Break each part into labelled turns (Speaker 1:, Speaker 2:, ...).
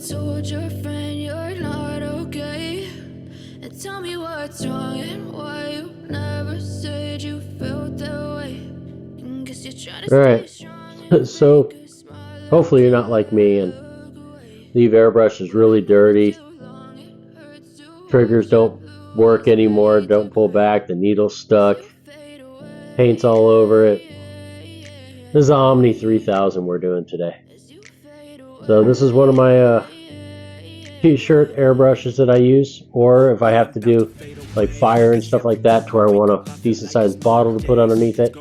Speaker 1: told your friend you're not okay? And tell me what's wrong and why you never said you felt that way. And guess you're trying to
Speaker 2: Alright, so hopefully you're not like me and leave airbrushes really dirty. Triggers don't work anymore, don't pull back, the needle's stuck, paint's all over it. This is the Omni 3000 we're doing today. So this is one of my t-shirt airbrushes that I use, or if I have to do like fire and stuff like that to where I want a decent sized bottle to put underneath it,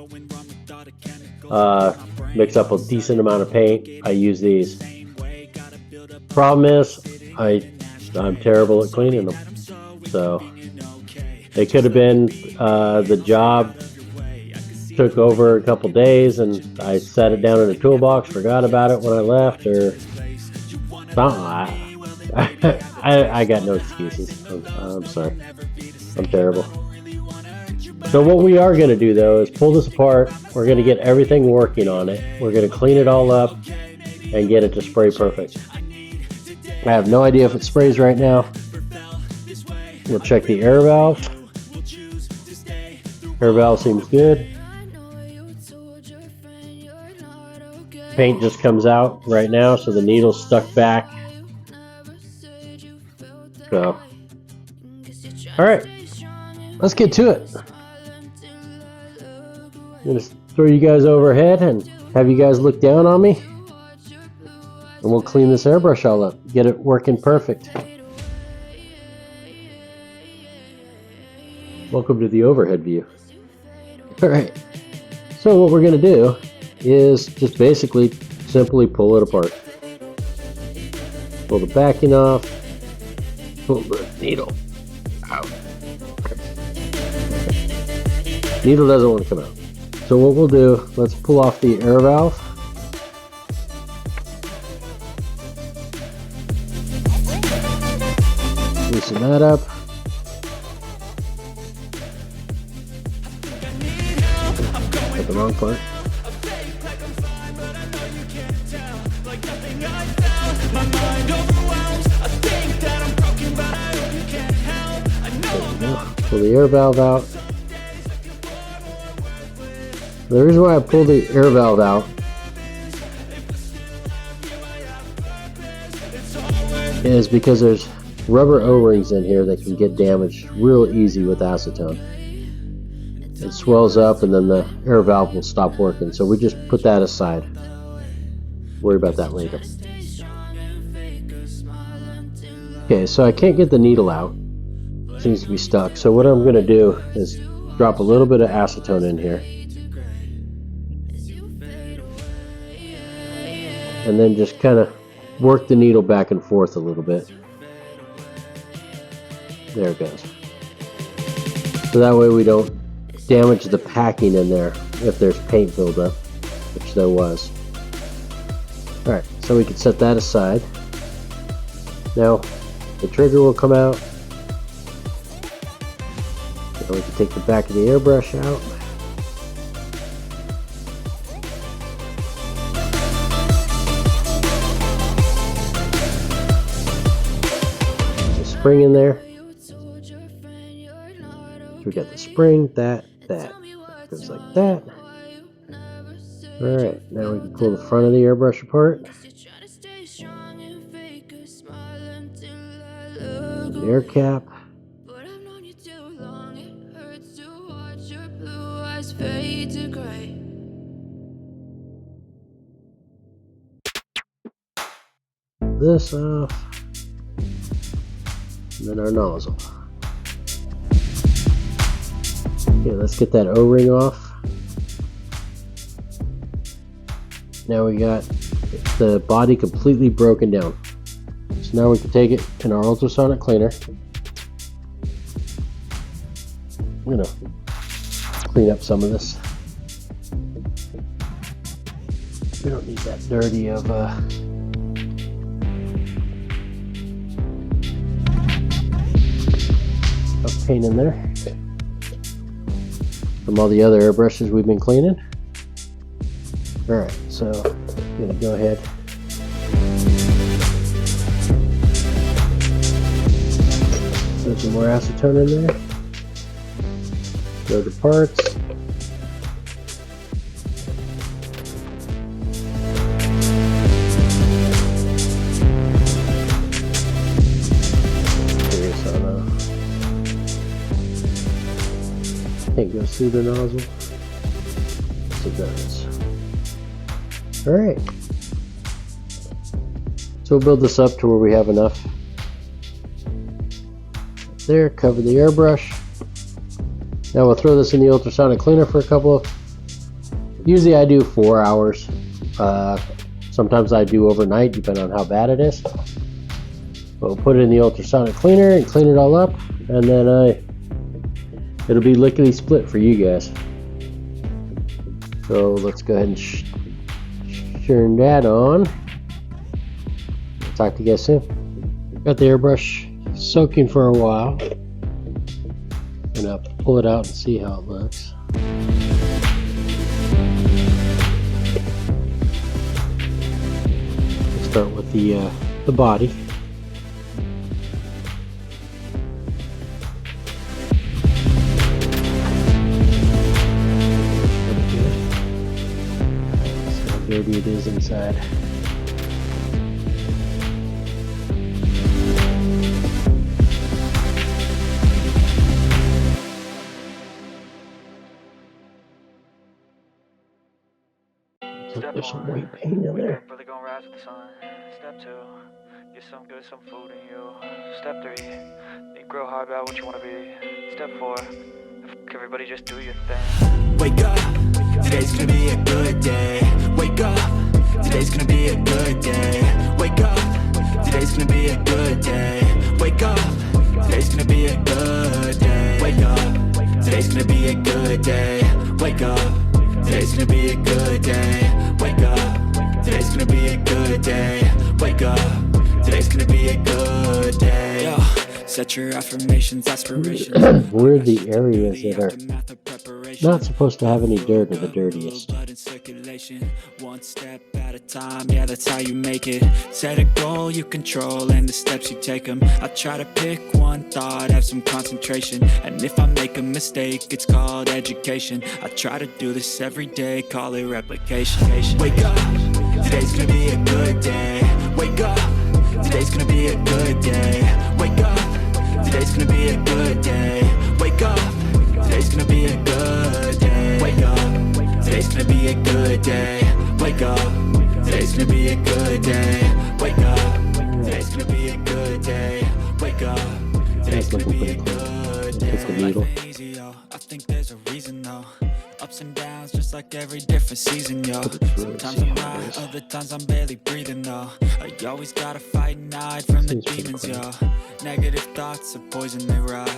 Speaker 2: mix up a decent amount of paint, I use these. Problem is I'm terrible at cleaning them, so it could have been the job took over a couple days and I set it down in a toolbox, forgot about it when I left, or something. I got no excuses. I'm sorry. I'm terrible. So what we are going to do though is pull this apart. We're going to get everything working on it. We're going to clean it all up and get it to spray perfect. I have no idea if it sprays right now. We'll check the air valve. Air valve seems good. Paint just comes out right now, so the needle's stuck back. So, alright, let's get to it. I'm going to throw you guys overhead and have you guys look down on me. And we'll clean this airbrush all up, get it working perfect. Welcome to the overhead view. Alright, so what we're going to do is just basically simply pull it apart. Pull the backing off, pull the needle out. Needle doesn't want to come out. So what we'll do, let's pull off the air valve. Loosen that up. Got the wrong part. Pull the air valve out. The reason why I pulled the air valve out is because there's rubber O-rings in here that can get damaged real easy with acetone. It swells up and then the air valve will stop working, so we just put that aside. Worry about that later. Okay, so I can't get the needle out. It seems to be stuck, so what I'm going to do is drop a little bit of acetone in here and then just kind of work the needle back and forth a little bit. There it goes. So that way we don't damage the packing in there if there's paint buildup, which there was. Alright, so we can set that aside. Now the trigger will come out. Now we can take the back of the airbrush out. The spring in there. So we got the spring, that. Goes like that. Alright, now we can pull the front of the airbrush apart. The air cap. This off. And then our nozzle. Okay, let's get that O-ring off. Now we got the body completely broken down. So now we can take it in our ultrasonic cleaner. I'm gonna clean up some of this. We don't need that dirty of paint in there from all the other airbrushes we've been cleaning. Alright, so I'm gonna go ahead some more acetone in there. Go to parts. I think it goes through the nozzle. Yes, it does. Alright. So we'll build this up to where we have enough. There, cover the airbrush. Now we'll throw this in the ultrasonic cleaner for a couple of, usually I do 4 hours. Sometimes I do overnight, depending on how bad it is. But we'll put it in the ultrasonic cleaner and clean it all up, and then it'll be lickety split for you guys. So let's go ahead and turn that on. Talk to you guys soon. Got the airbrush soaking for a while. Gonna pull it out and see how it looks. Let's start with the body. See how dirty it is inside. There's some white paint in there.
Speaker 3: Really gonna rise with the sun. Step 2, get some good, some food in you. Step 3, think real hard about what you wanna be. Step 4, everybody just do your thing.
Speaker 4: Wake up, today's gonna be a good day. Wake up, today's gonna be a good day. Wake up, today's gonna be a good day. Wake up, today's gonna be a good day. Wake up, today's gonna be a good day. Wake up. Today's gonna be a good day. Wake up. Today's gonna be a good day. Wake up. Today's gonna be a good day. Yo, set your affirmations, aspirations.
Speaker 2: Where the areas that are not supposed to have any dirt are the dirtiest.
Speaker 4: One step at a time, yeah, that's how you make it. Set a goal you control and the steps you take them. I try to pick one thought, have some concentration. And if I make a mistake, it's called education. I try to do this every day, call it replication. Wake up, today's gonna be a good day. Wake up, today's gonna be a good day. Wake up, today's gonna be a good day. Wake up, today's gonna be a good day. Wake up, today's gonna be a good day. Wake up, today's gonna be a good day. Wake up, today's gonna be a good day. Wake up, today's gonna be a good day.
Speaker 2: Take the needle.
Speaker 4: I think there's a reason though. Ups and downs, just like every different season, yo. Sometimes I'm high, other times I'm barely breathing, though. You always gotta fight and hide from the demons, yo. Negative thoughts are poison, they rot.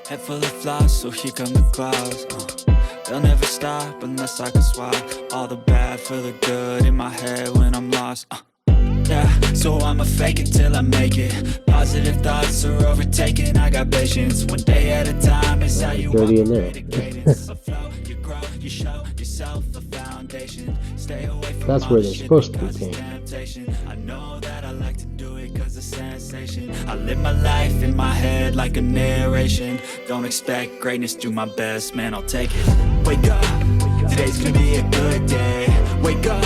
Speaker 4: Head full of flies, so here come the clouds. They'll never stop unless I can swap all the bad for the good in my head when I'm lost. Yeah, so I'ma fake it till I make it. Positive thoughts are overtaken, I got patience. One day at a time is how you
Speaker 2: dirty in there.
Speaker 4: You grow, you show yourself a foundation. Stay away from
Speaker 2: That's where they're supposed to be painted.
Speaker 4: temptation. I know that I like to do it cause it's sensation. I live my life in my head like a narration. Don't expect greatness, do my best, man, I'll take it. Wake up, today's gonna be a good day. Wake up,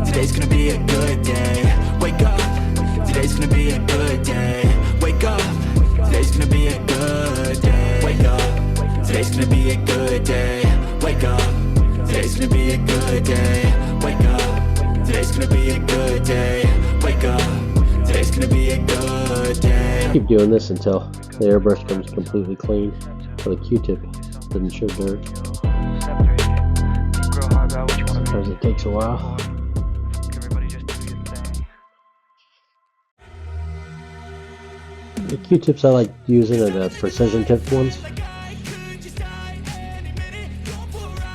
Speaker 4: today's gonna be a good day. Wake up, today's gonna be a good day. Wake up, today's gonna be a good day. Wake up, today's gonna be a good day. Wake up, today's gonna be a good day. Wake up, today's gonna be a good day. Wake up, today's gonna be a good day.
Speaker 2: Keep doing this until the airbrush comes completely clean, so the Q-tip doesn't show dirt.
Speaker 3: Step 3, think real hard about what you wanna be.
Speaker 2: Sometimes it takes a while.
Speaker 3: Everybody just do your thing.
Speaker 2: The Q-tips I like using are the precision tipped ones.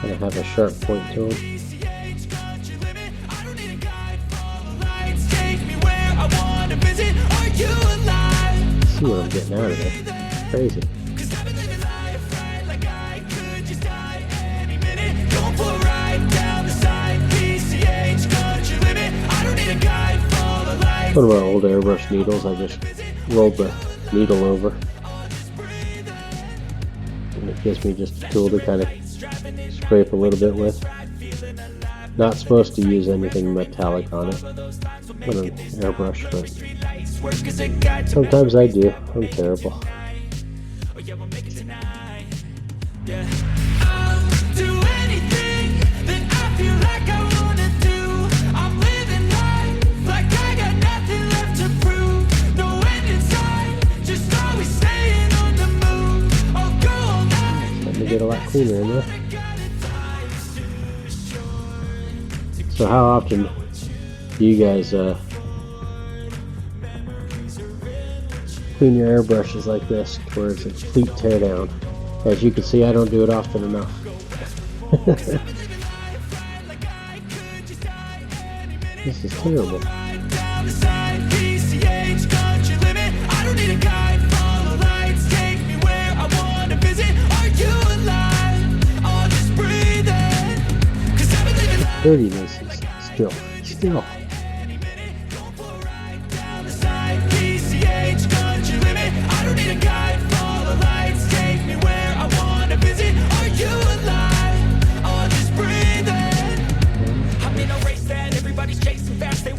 Speaker 2: Kind of have a sharp point to them. See what I'm getting out of it. Crazy. One of my old airbrush needles, I just rolled the needle over, Gives me just a tool to kind of scrape a little bit with. Not supposed to use anything metallic on it with an airbrush, but sometimes I do. I'm terrible. Get a lot cleaner in there. So how often do you guys clean your airbrushes like this where it's a complete teardown? As you can see, I don't do it often enough. This is terrible. Dirtiness is still.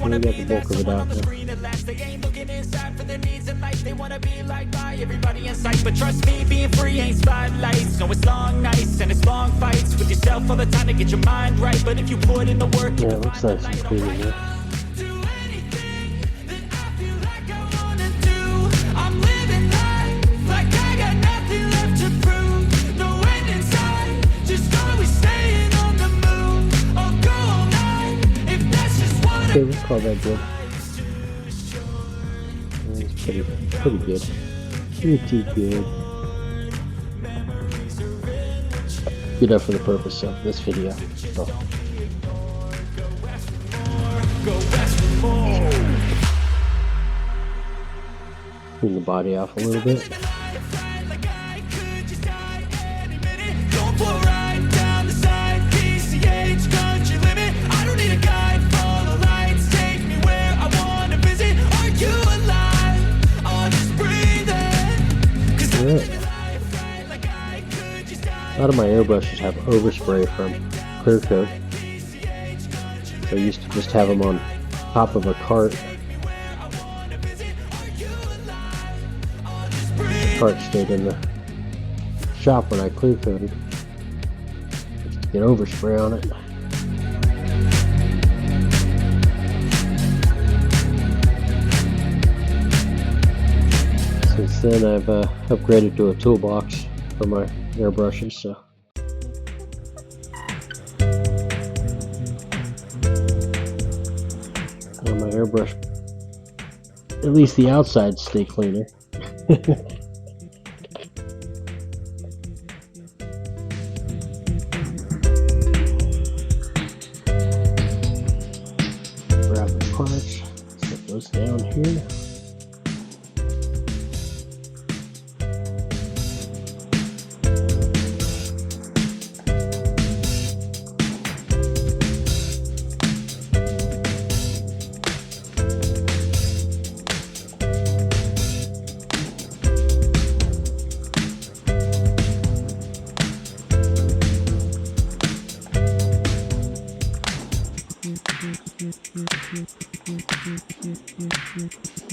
Speaker 2: We got the bulk of it out there.
Speaker 4: Everybody in sight, but trust me, being free ain't spotlights. No, it's long nights and it's long fights with yourself all the time to get your mind right. But if you put in the work,
Speaker 2: yeah, it looks nice and clean in there. Okay, let's call that good. It's pretty good. Pretty good. Good enough for the purpose of this video. So. Clean the body off a little bit. A lot of my airbrushes have overspray from clear coat. So I used to just have them on top of a cart. The cart stayed in the shop when I clear coated. Just to get overspray on it. Since then I've upgraded to a toolbox for my airbrushes, so my airbrush, at least the outsides stay cleaner. Grab the parts, set those down here.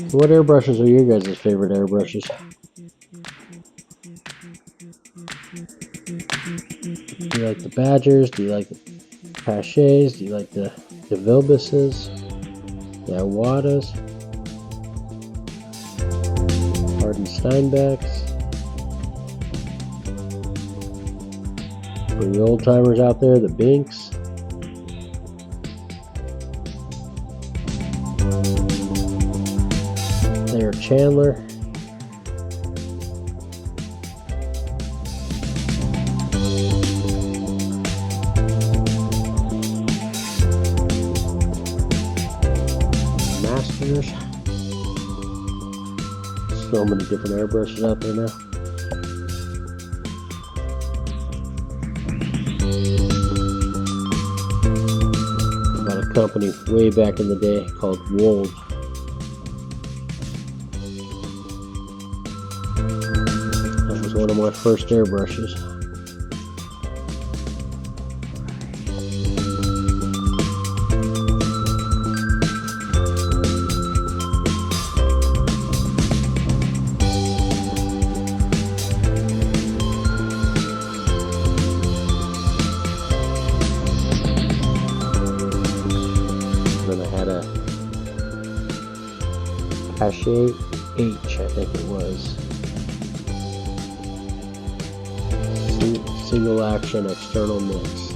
Speaker 2: So what airbrushes are your guys' favorite airbrushes? Do you like the Badgers? Do you like the Pachets? Do you like the Vilbuses? The Iwatas? Harden Steinbecks? For the old timers out there, the Binks? There, Chandler. Masters. So many different airbrushes out there now. About a company way back in the day called Wold. One of my first airbrushes. Hachette H, I think it was. Single action external mix.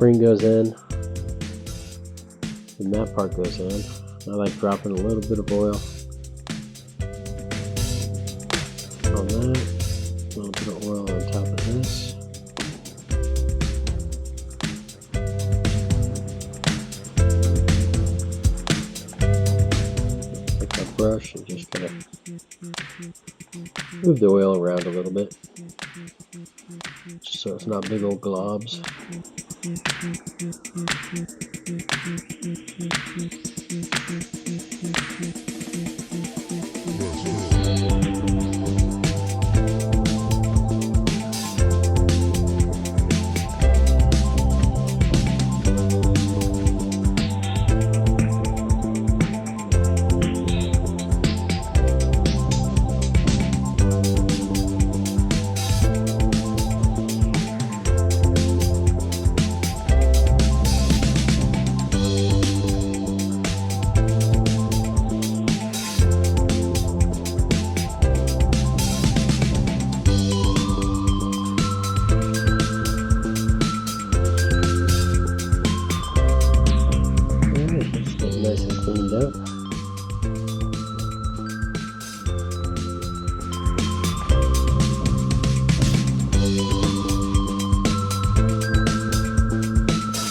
Speaker 2: Spring goes in, and that part goes in. I like dropping a little bit of oil on that, a little bit of oil on top of this. Take my brush and just kind of move the oil around a little bit, just so it's not big old globs.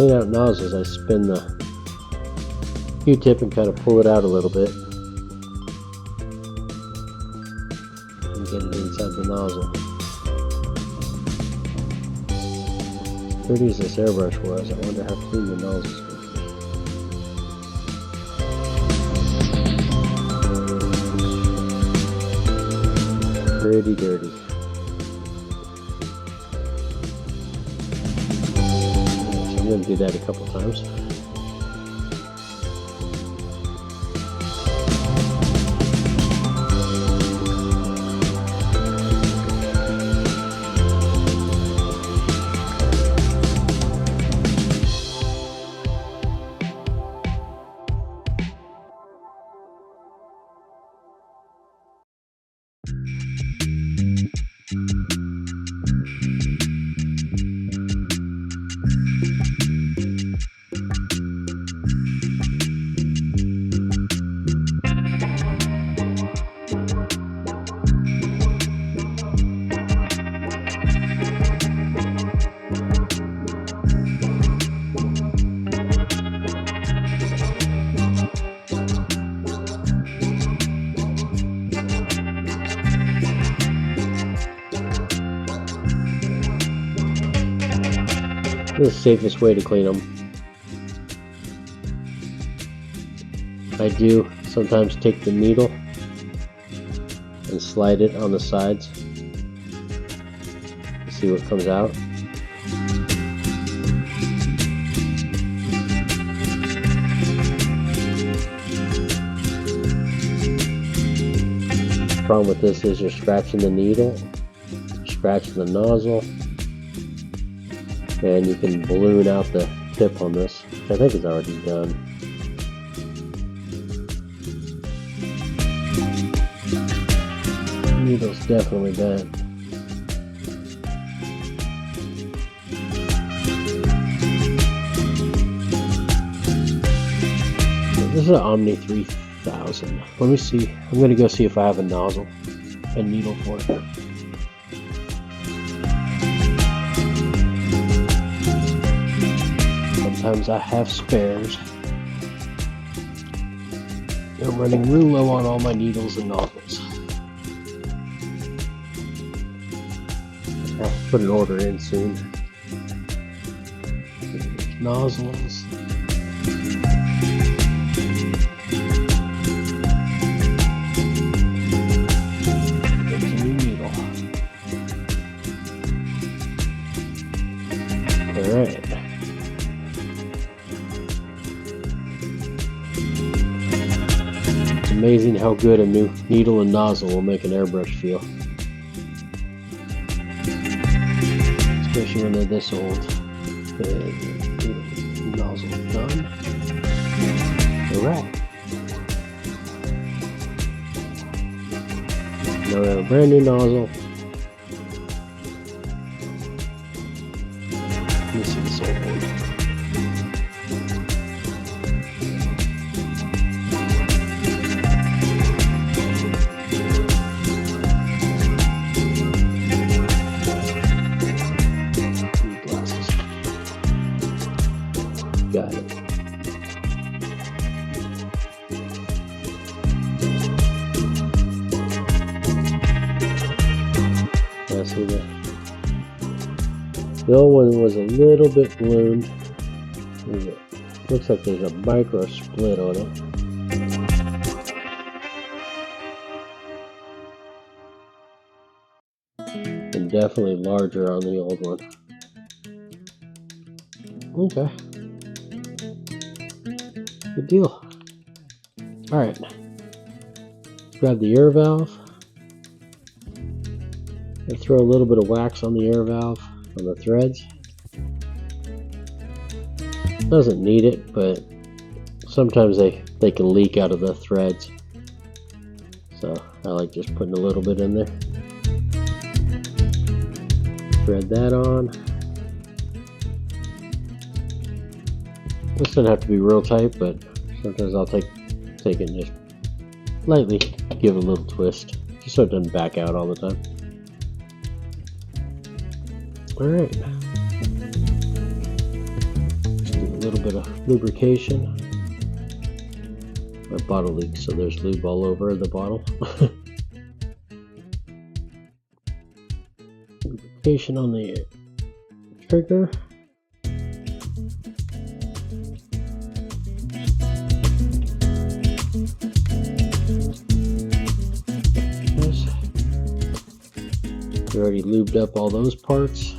Speaker 2: Clean out nozzles, I spin the Q-tip and kind of pull it out a little bit and get it inside the nozzle. As pretty as this airbrush was, I wonder how clean the nozzle's going to be. Pretty dirty. I'm going to do that a couple times. The safest way to clean them. I do sometimes take the needle and slide it on the sides to see what comes out. The problem with this is you're scratching the needle, scratching the nozzle, and you can balloon out the tip on this, which I think is already done. The needle's definitely bent. This is an Omni 3000. Let me see. I'm going to go see if I have a nozzle and needle for it. Sometimes I have spares. I'm running real low on all my needles and nozzles. I'll have to put an order in soon. Nozzles. Get a new needle. Alright. It's amazing how good a new needle and nozzle will make an airbrush feel. Especially when they're this old. Nozzle done. Alright. Now we have a brand new nozzle. This is this old one. Need glasses. Got it. See that? The old one was a little bit ballooned. Looks like there's a micro split on it. And definitely larger on the old one. Okay. Good deal. Alright. Grab the air valve. I throw a little bit of wax on the air valve on the threads. Doesn't need it, but sometimes they can leak out of the threads. So I like just putting a little bit in there. Thread that on. This doesn't have to be real tight, but sometimes I'll take it and just lightly give it a little twist, just so it doesn't back out all the time. Alright, just do a little bit of lubrication. My bottle leaks, so there's lube all over the bottle. Lubrication on the trigger. We already lubed up all those parts.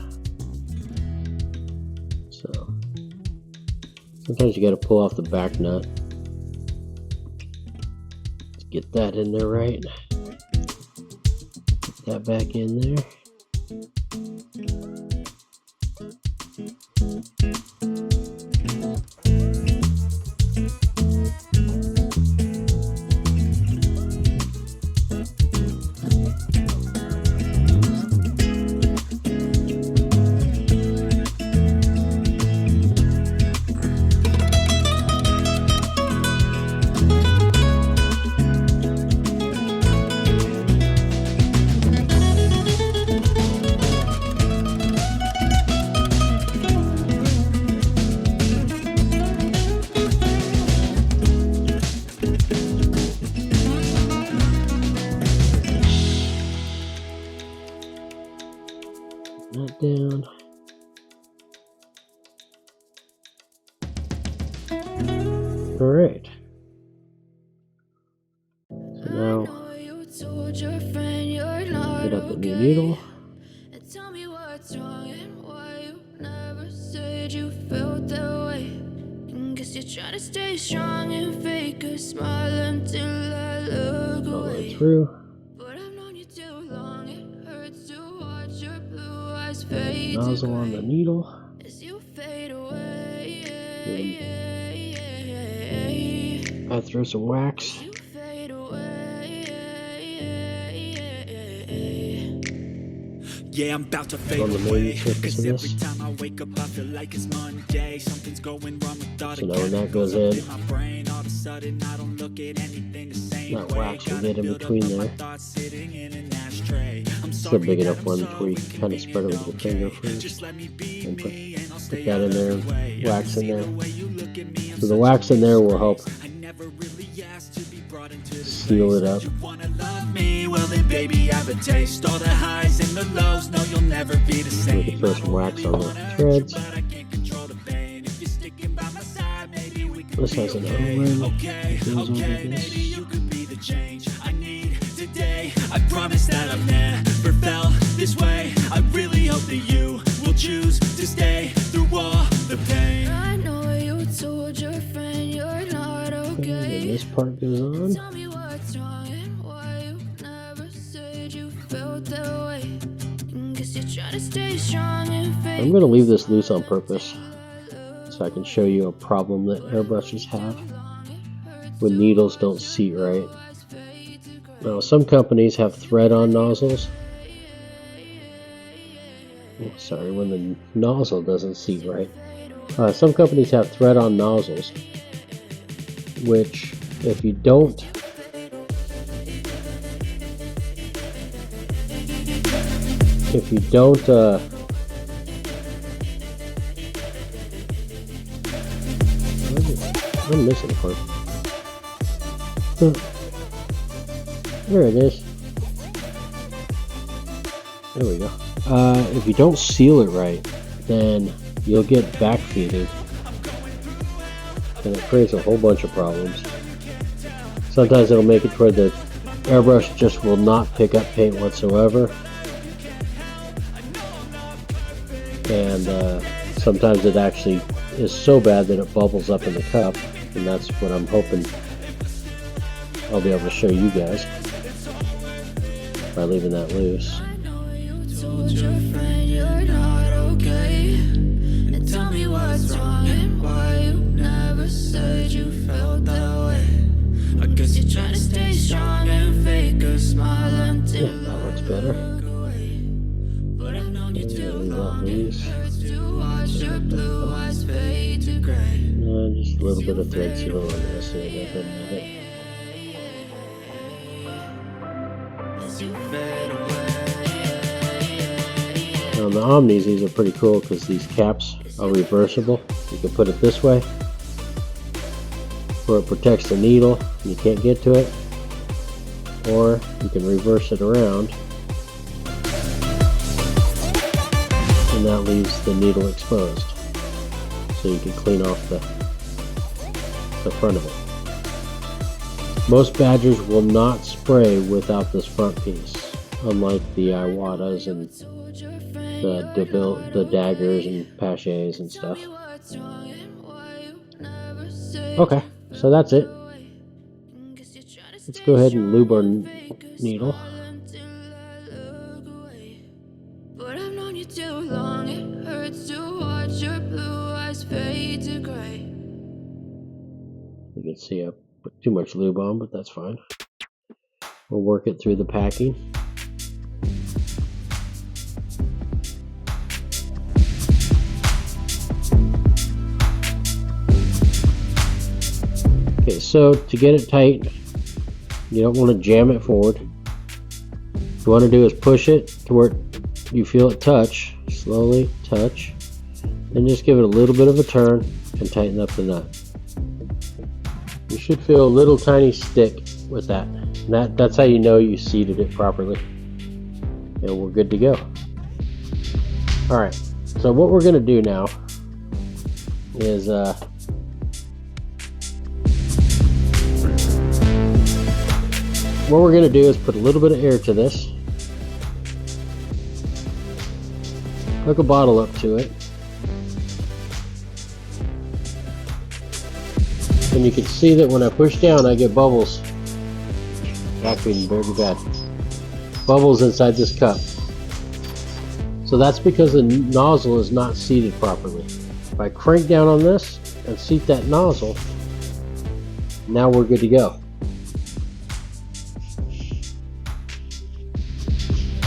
Speaker 2: Sometimes you got to pull off the back nut. Let's get that in there right. Put that back in there. That down. All right. So now get up the new needle.
Speaker 1: And tell me what's wrong and why you never said you felt that way. And guess you're trying to stay strong and fake a smile until I look
Speaker 2: All the
Speaker 1: away.
Speaker 2: way through.
Speaker 1: But I've known you too long, it hurts to watch your blue eyes fade to
Speaker 2: Nozzle on the
Speaker 1: gray
Speaker 2: needle.
Speaker 1: as you fade away.
Speaker 2: I throw some wax.
Speaker 1: You fade away.
Speaker 4: Yeah, I'm about to fade
Speaker 2: On the main
Speaker 4: away.
Speaker 2: surface of
Speaker 4: Cause every
Speaker 2: this.
Speaker 4: time I wake up I feel like it's Monday. Something's going wrong with thought
Speaker 2: So now when that goes in,
Speaker 4: my brain, all of a sudden I don't look at anything the same
Speaker 2: that
Speaker 4: way.
Speaker 2: wax will
Speaker 4: Gotta
Speaker 2: get in
Speaker 4: build up
Speaker 2: between
Speaker 4: all my
Speaker 2: there.
Speaker 4: thoughts sitting in an ashtray. I'm
Speaker 2: It's a
Speaker 4: sorry
Speaker 2: big
Speaker 4: that
Speaker 2: enough
Speaker 4: I'm
Speaker 2: one
Speaker 4: so
Speaker 2: where you can kind of spread it with your finger
Speaker 4: okay. Just
Speaker 2: first.
Speaker 4: let me be
Speaker 2: And
Speaker 4: me and I'll
Speaker 2: put
Speaker 4: stay
Speaker 2: that in there,
Speaker 4: out of the way.
Speaker 2: wax in
Speaker 4: See
Speaker 2: there.
Speaker 4: the way you look at me, I'm
Speaker 2: So the
Speaker 4: such a
Speaker 2: wax in there will help
Speaker 4: disgrace. I never really
Speaker 2: seal it up.
Speaker 4: Wanna love me? Well then baby I have a taste. All the highs and the lows, no you'll never be the
Speaker 2: We
Speaker 4: same.
Speaker 2: can throw some wax on the threads. This has an Owen.
Speaker 4: Okay,
Speaker 2: It goes over
Speaker 4: okay,
Speaker 2: this.
Speaker 4: maybe you could be the change I need today. I promise that I've never felt this way. I really hope that you will choose to stay through all the pain.
Speaker 1: I know you told your friend you're not
Speaker 2: And
Speaker 1: okay.
Speaker 2: this part goes on.
Speaker 1: Tell me what's wrong and why you never said you felt that way. Guess you're trying to stay strong and fake.
Speaker 2: I'm going to leave this loose on purpose so I can show you a problem that airbrushes have when needles don't seat right. Now, some companies have thread-on nozzles. Oh, sorry, when the nozzle doesn't seat right. Some companies have thread-on nozzles, which if you don't I'm missing a part. There it is. There we go. If you don't seal it right, then you'll get backfeeded, and it creates a whole bunch of problems. Sometimes it'll make it toward the airbrush just will not pick up paint whatsoever, and sometimes it actually is so bad that it bubbles up in the cup, and that's what I'm hoping I'll be able to show you guys by leaving that loose.
Speaker 1: I know you told your friend you're not okay. And tell me what's wrong and why you never said you felt that way. I guess you're trying to stay strong and fake a smile until
Speaker 2: Yeah, that looks better.
Speaker 1: but I've known you too
Speaker 2: Leave that
Speaker 1: long. It
Speaker 2: loose.
Speaker 1: hurts to watch your blue eyes fade to gray.
Speaker 2: Just a little bit of thread seal on this, so that doesn't need it.
Speaker 1: As you fade away.
Speaker 2: Now, on the Omnis, these are pretty cool because these caps are reversible. You can put it this way, where it protects the needle and you can't get to it, or you can reverse it around, and that leaves the needle exposed, so you can clean off the front of it. Most badgers will not spray without this front piece, unlike the Iwatas and the daggers and Pachets and stuff. Okay, so that's it. Let's go ahead and lube our needle.
Speaker 1: But I've known you too long, it hurts to watch your blue eyes fade to gray.
Speaker 2: You can see I put too much lube on, but that's fine. We'll work it through the packing. Okay, so to get it tight, you don't want to jam it forward. What you want to do is push it to where you feel it touch, slowly touch, then just give it a little bit of a turn and tighten up the nut. You should feel a little tiny stick with that. And that's how you know you seated it properly. And we're good to go. Alright, so what we're going to do now is what we're going to do is put a little bit of air to this, hook a bottle up to it, and you can see that when I push down I get bubbles. Backfeeding very bad. Bubbles inside this cup. So that's because the nozzle is not seated properly. If I crank down on this and seat that nozzle, now we're good to go.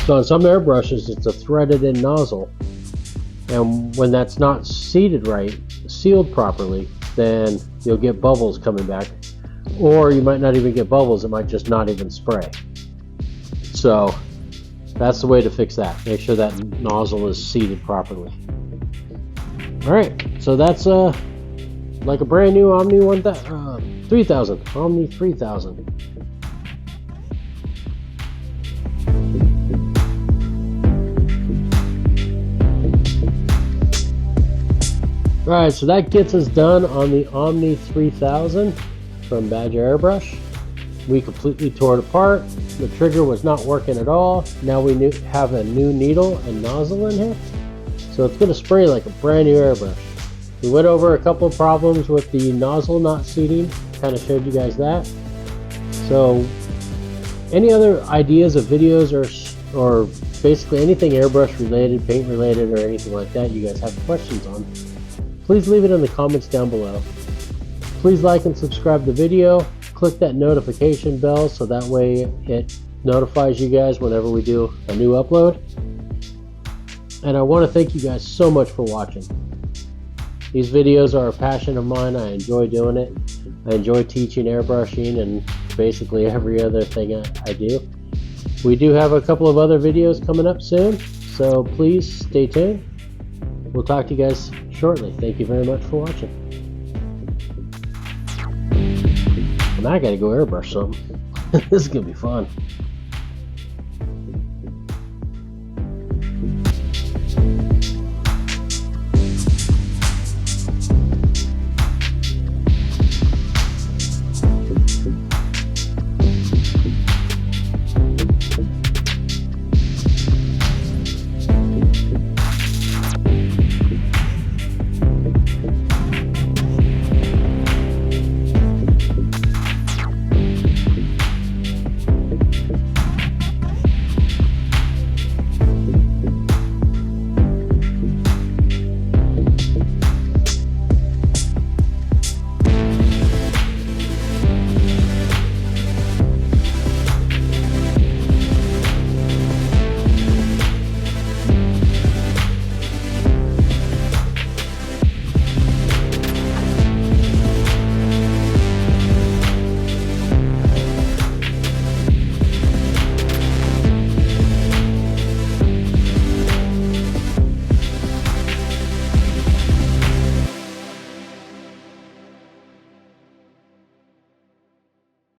Speaker 2: So on some airbrushes it's a threaded in nozzle, and when that's not seated right, sealed properly, then you'll get bubbles coming back, or you might not even get bubbles, it might just not even spray. So that's the way to fix that. Make sure that nozzle is seated properly. Alright, so that's like a brand new Omni 3000, Omni 3000. Alright, so that gets us done on the Omni 3000 from Badger Airbrush. We completely tore it apart. The trigger was not working at all. Now we have a new needle and nozzle in here. So it's going to spray like a brand new airbrush. We went over a couple of problems with the nozzle not seating. Kind of showed you guys that. So any other ideas of videos or basically anything airbrush related, paint related, or anything like that you guys have questions on, please leave it in the comments down below. Please like and subscribe the video. Click that notification bell so that way it notifies you guys whenever we do a new upload. And I want to thank you guys so much for watching. These videos are a passion of mine. I enjoy doing it. I enjoy teaching airbrushing and basically every other thing I do. We do have a couple of other videos coming up soon, so please stay tuned. We'll talk to you guys shortly. Thank you very much for watching. And I gotta go airbrush something. This is gonna be fun.